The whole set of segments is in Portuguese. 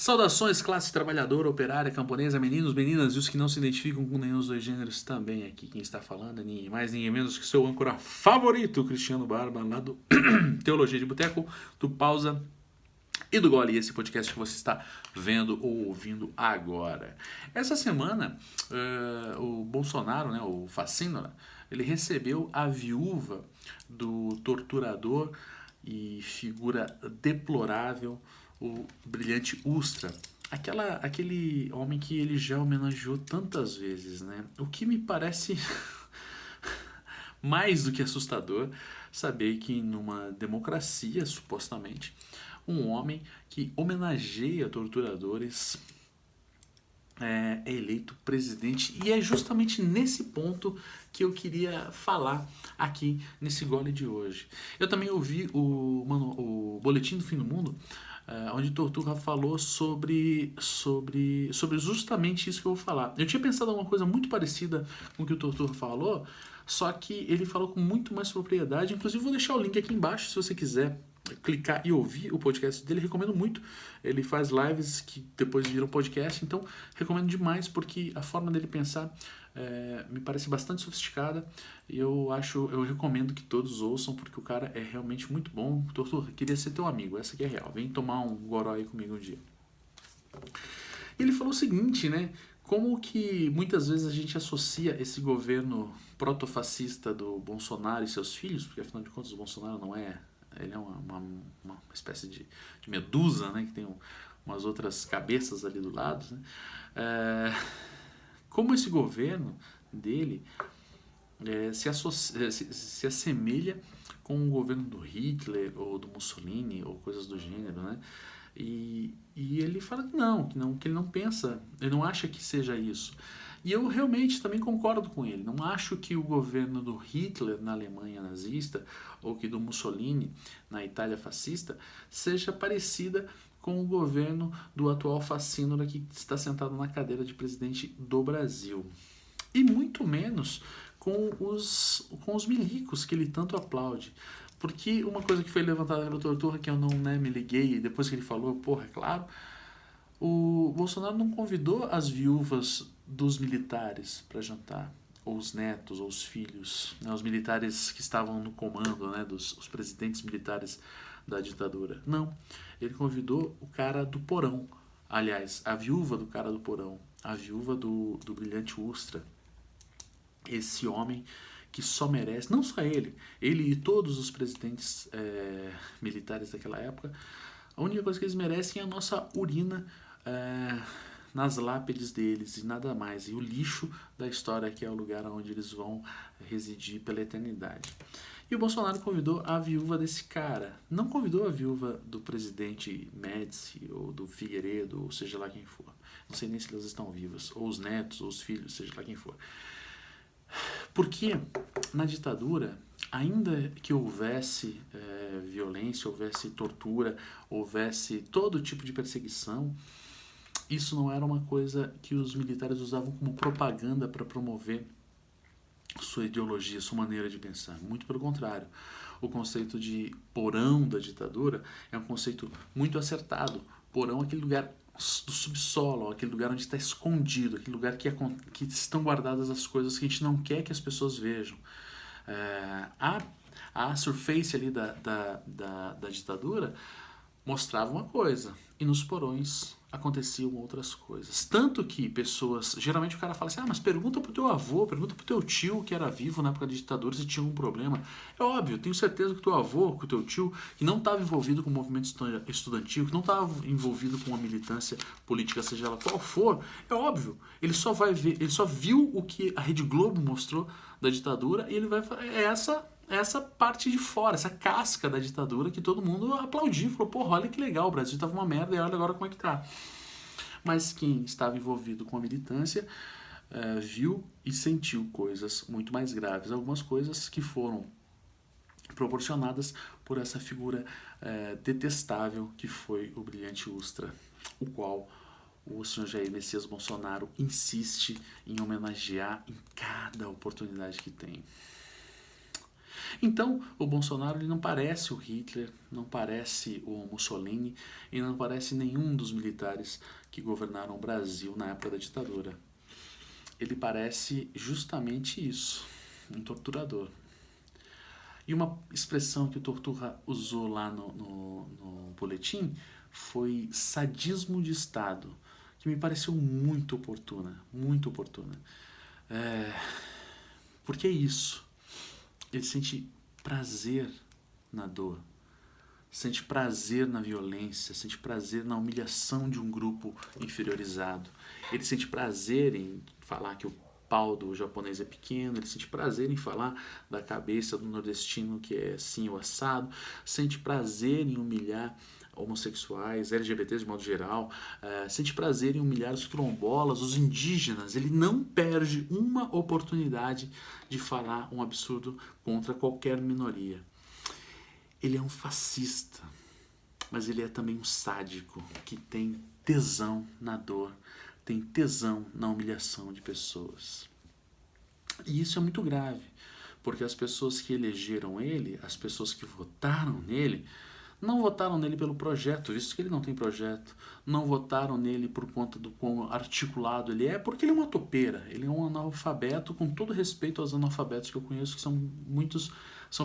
Saudações, classe trabalhadora, operária, camponesa, meninos, meninas e os que não se identificam com nenhum dos dois gêneros também aqui. Quem está falando é ninguém mais, ninguém menos que seu âncora favorito, Cristiano Barba, lá do Teologia de Boteco, do Pausa e do Gole, esse podcast que você está vendo ou ouvindo agora. Essa semana, o Bolsonaro, né, o Facínora, ele recebeu a viúva do torturador e figura deplorável, o brilhante Ustra. Aquele homem que ele já homenageou tantas vezes, né? O que me parece mais do que assustador saber que numa democracia, supostamente, um homem que homenageia torturadores é eleito presidente. E é justamente nesse ponto que eu queria falar aqui nesse gole de hoje. Eu também ouvi o Boletim do Fim do Mundo, onde Torturra falou sobre justamente isso que eu vou falar. Eu tinha pensado em uma coisa muito parecida com o que o Torturra falou, só que ele falou com muito mais propriedade. Inclusive vou deixar o link aqui embaixo se você quiser clicar e ouvir o podcast dele, recomendo muito. Ele faz lives que depois viram podcast, então recomendo demais porque a forma dele pensar me parece bastante sofisticada e eu recomendo que todos ouçam porque o cara é realmente muito bom. Torturra, queria ser teu amigo, essa aqui é real, vem tomar um goró aí comigo um dia. Ele falou o seguinte, né? Como que muitas vezes a gente associa esse governo protofascista do Bolsonaro e seus filhos, porque afinal de contas o Bolsonaro não é, ele é uma espécie de medusa, né, que tem umas outras cabeças ali do lado, né? Como esse governo dele se assemelha com o governo do Hitler ou do Mussolini ou coisas do gênero, né? E ele fala que ele não pensa, ele não acha que seja isso. E eu realmente também concordo com ele. Não acho que o governo do Hitler na Alemanha nazista ou que do Mussolini na Itália fascista seja parecida com o governo do atual Facínora que está sentado na cadeira de presidente do Brasil. E muito menos com os milicos que ele tanto aplaude. Porque uma coisa que foi levantada pelo Torturra que eu não me liguei, depois que ele falou, porra, é claro, o Bolsonaro não convidou as viúvas dos militares para jantar, ou os netos, ou os filhos, né, os militares que estavam no comando, né, os presidentes militares da ditadura. Não, ele convidou o cara do porão, aliás, a viúva do cara do porão, a viúva do brilhante Ustra, esse homem que só merece, não só ele e todos os presidentes militares daquela época, a única coisa que eles merecem é a nossa urina nas lápides deles e nada mais, e o lixo da história que é o lugar onde eles vão residir pela eternidade. E o Bolsonaro convidou a viúva desse cara, não convidou a viúva do presidente Médici ou do Figueiredo, ou seja lá quem for, não sei nem se eles estão vivos, ou os netos, ou os filhos, seja lá quem for. Porque na ditadura, ainda que houvesse violência, houvesse tortura, houvesse todo tipo de perseguição, isso não era uma coisa que os militares usavam como propaganda para promover sua ideologia, sua maneira de pensar. Muito pelo contrário. O conceito de porão da ditadura é um conceito muito acertado. Porão é aquele lugar do subsolo, aquele lugar onde está escondido, aquele lugar que estão guardadas as coisas que a gente não quer que as pessoas vejam. A surface ali da ditadura mostrava uma coisa, e nos porões aconteciam outras coisas. Tanto que pessoas, geralmente o cara fala assim, mas pergunta pro teu avô, pergunta pro teu tio que era vivo na época da ditadura se tinha algum problema. É óbvio, tenho certeza que o teu avô, que o teu tio, que não estava envolvido com o movimento estudantil, que não estava envolvido com a militância política, seja ela qual for, é óbvio, ele só viu o que a Rede Globo mostrou da ditadura e ele vai falar, essa parte de fora, essa casca da ditadura que todo mundo aplaudiu, falou, porra, olha que legal, o Brasil tava uma merda e olha agora como é que tá. Mas quem estava envolvido com a militância viu e sentiu coisas muito mais graves, algumas coisas que foram proporcionadas por essa figura detestável que foi o brilhante Ustra, o qual o senhor Jair Messias Bolsonaro insiste em homenagear em cada oportunidade que tem. Então, o Bolsonaro ele não parece o Hitler, não parece o Mussolini e não parece nenhum dos militares que governaram o Brasil na época da ditadura. Ele parece justamente isso, um torturador. E uma expressão que o Torturra usou lá no boletim foi sadismo de Estado, que me pareceu muito oportuna, muito oportuna. Porque é isso. Ele sente prazer na dor, sente prazer na violência, sente prazer na humilhação de um grupo inferiorizado. Ele sente prazer em falar que o pau do japonês é pequeno, ele sente prazer em falar da cabeça do nordestino que é assim ou assado, sente prazer em humilhar homossexuais, LGBTs de modo geral, sente prazer em humilhar os quilombolas, os indígenas. Ele não perde uma oportunidade de falar um absurdo contra qualquer minoria. Ele é um fascista, mas ele é também um sádico que tem tesão na dor, tem tesão na humilhação de pessoas. E isso é muito grave, porque as pessoas que elegeram ele, as pessoas que votaram nele, não votaram nele pelo projeto, visto que ele não tem projeto. Não votaram nele por conta do quão articulado ele é, porque ele é uma topeira. Ele é um analfabeto, com todo respeito aos analfabetos que eu conheço, que são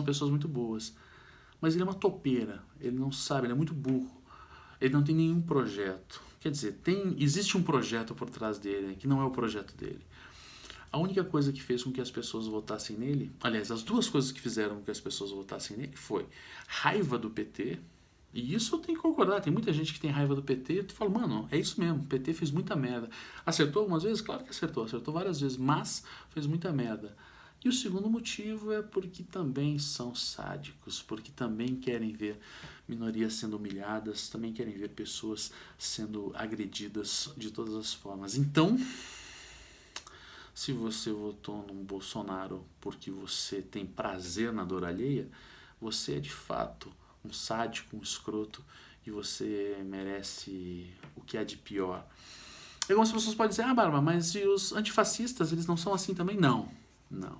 pessoas muito boas. Mas ele é uma topeira, ele não sabe, ele é muito burro. Ele não tem nenhum projeto. Quer dizer, existe um projeto por trás dele, que não é o projeto dele. A única coisa que fez com que as pessoas votassem nele, aliás, as duas coisas que fizeram com que as pessoas votassem nele foi raiva do PT, e isso eu tenho que concordar, tem muita gente que tem raiva do PT, e tu fala, mano, é isso mesmo, o PT fez muita merda. Acertou algumas vezes? Claro que acertou várias vezes, mas fez muita merda. E o segundo motivo é porque também são sádicos, porque também querem ver minorias sendo humilhadas, também querem ver pessoas sendo agredidas de todas as formas. Então, se você votou num Bolsonaro porque você tem prazer na dor alheia, você é de fato um sádico, um escroto, e você merece o que há de pior. E algumas pessoas podem dizer, Bárbara, mas e os antifascistas, eles não são assim também? Não, não.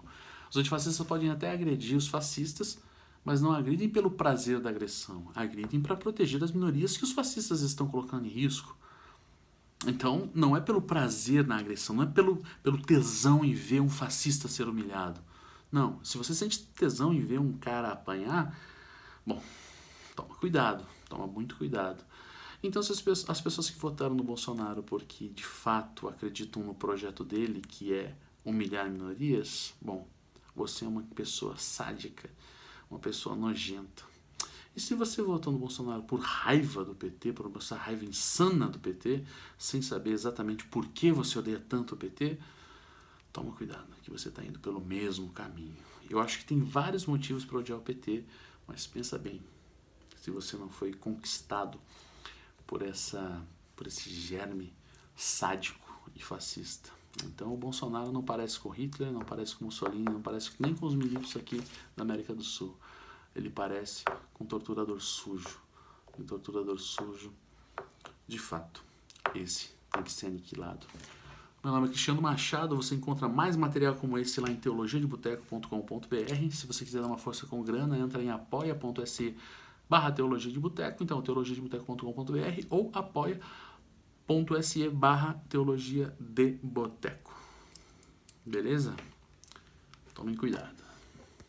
Os antifascistas podem até agredir os fascistas, mas não agridem pelo prazer da agressão, agridem para proteger as minorias que os fascistas estão colocando em risco. Então, não é pelo prazer na agressão, não é pelo tesão em ver um fascista ser humilhado. Não, se você sente tesão em ver um cara apanhar, bom, toma cuidado, toma muito cuidado. Então, se as pessoas que votaram no Bolsonaro porque de fato acreditam no projeto dele, que é humilhar minorias, bom, você é uma pessoa sádica, uma pessoa nojenta. E se você votou no Bolsonaro por raiva do PT, por essa raiva insana do PT, sem saber exatamente por que você odeia tanto o PT, toma cuidado, que você está indo pelo mesmo caminho. Eu acho que tem vários motivos para odiar o PT, mas pensa bem, se você não foi conquistado por esse germe sádico e fascista. Então o Bolsonaro não parece com Hitler, não parece com Mussolini, não parece nem com os milicos aqui da América do Sul. Ele parece com um torturador sujo. Um torturador sujo, de fato. Esse tem que ser aniquilado. Meu nome é Cristiano Machado. Você encontra mais material como esse lá em teologiadeboteco.com.br. Se você quiser dar uma força com grana, entra em apoia.se/teologia de boteco. Então, teologiadeboteco.com.br ou apoia.se/teologia de boteco. Beleza? Tomem cuidado.